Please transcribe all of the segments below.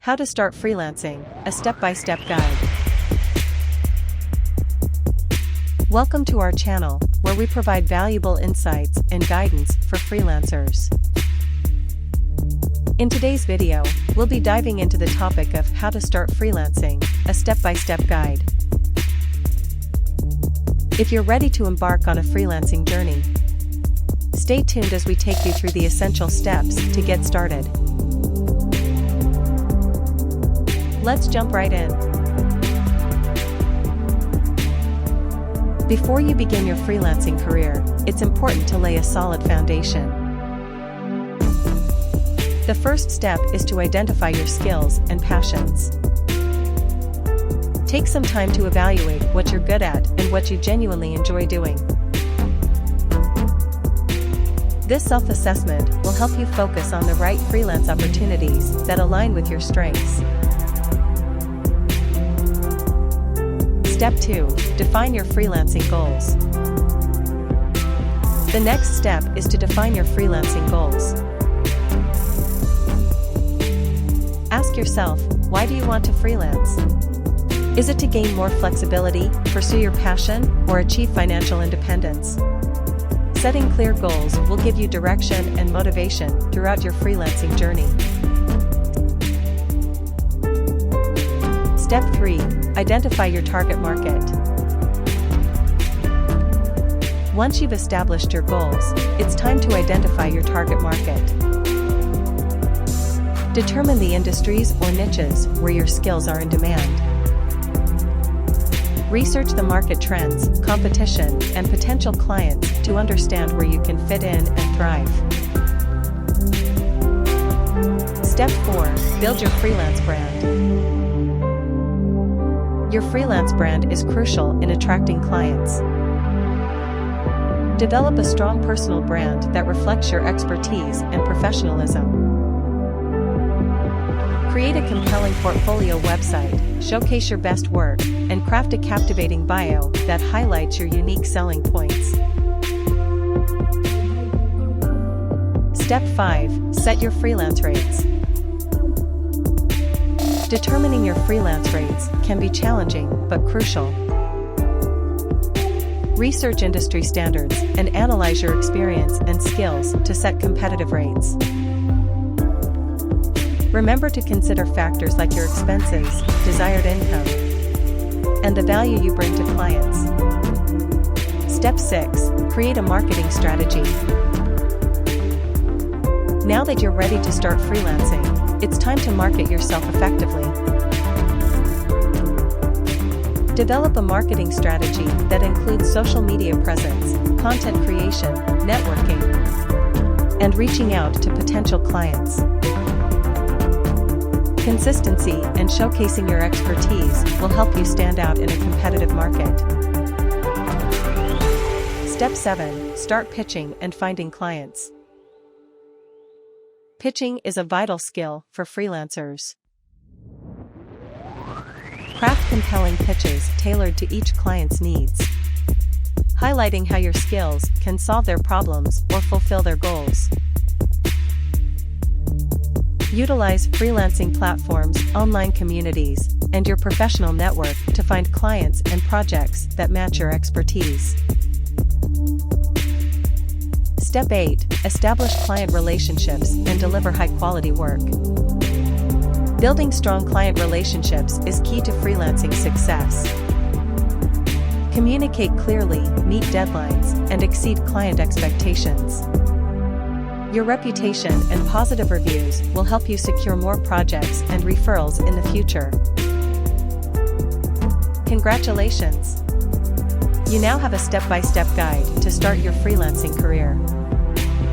How to start freelancing, a step-by-step guide. Welcome to our channel, where we provide valuable insights and guidance for freelancers. In today's video, we'll be diving into the topic of how to start freelancing, a step-by-step guide. If you're ready to embark on a freelancing journey, stay tuned as we take you through the essential steps to get started. Let's jump right in. Before you begin your freelancing career, it's important to lay a solid foundation. The first step is to identify your skills and passions. Take some time to evaluate what you're good at and what you genuinely enjoy doing. This self-assessment will help you focus on the right freelance opportunities that align with your strengths. Step 2. Define your freelancing goals. The next step is to define your freelancing goals. Ask yourself, why do you want to freelance? Is it to gain more flexibility, pursue your passion, or achieve financial independence? Setting clear goals will give you direction and motivation throughout your freelancing journey. Step 3. Identify your target market. Once you've established your goals, it's time to identify your target market. Determine the industries or niches where your skills are in demand. Research the market trends, competition, and potential clients to understand where you can fit in and thrive. Step 4. Build your freelance brand. Your freelance brand is crucial in attracting clients. Develop a strong personal brand that reflects your expertise and professionalism. Create a compelling portfolio website, showcase your best work, and craft a captivating bio that highlights your unique selling points. Step 5. Set your freelance rates. Determining your freelance rates can be challenging but crucial. Research industry standards and analyze your experience and skills to set competitive rates. Remember to consider factors like your expenses, desired income, and the value you bring to clients. Step 6. Create a marketing strategy. Now that you're ready to start freelancing, it's time to market yourself effectively. Develop a marketing strategy that includes social media presence, content creation, networking, and reaching out to potential clients. Consistency and showcasing your expertise will help you stand out in a competitive market. Step 7. Start pitching and finding clients. Pitching is a vital skill for freelancers. Craft compelling pitches tailored to each client's needs, highlighting how your skills can solve their problems or fulfill their goals. Utilize freelancing platforms, online communities, and your professional network to find clients and projects that match your expertise. Step 8. Establish client relationships and deliver high-quality work. Building strong client relationships is key to freelancing success. Communicate clearly, meet deadlines, and exceed client expectations. Your reputation and positive reviews will help you secure more projects and referrals in the future. Congratulations! You now have a step-by-step guide to start your freelancing career.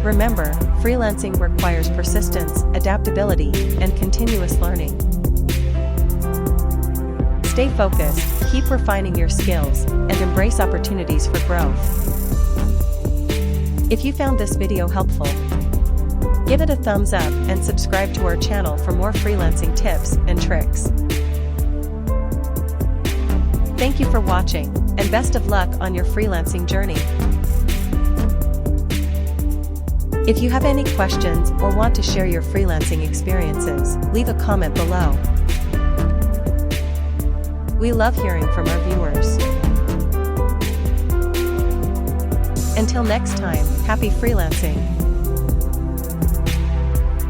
Remember, freelancing requires persistence, adaptability, and continuous learning. Stay focused, keep refining your skills, and embrace opportunities for growth. If you found this video helpful, give it a thumbs up and subscribe to our channel for more freelancing tips and tricks. Thank you for watching, and best of luck on your freelancing journey. If you have any questions or want to share your freelancing experiences, leave a comment below. We love hearing from our viewers. Until next time, happy freelancing!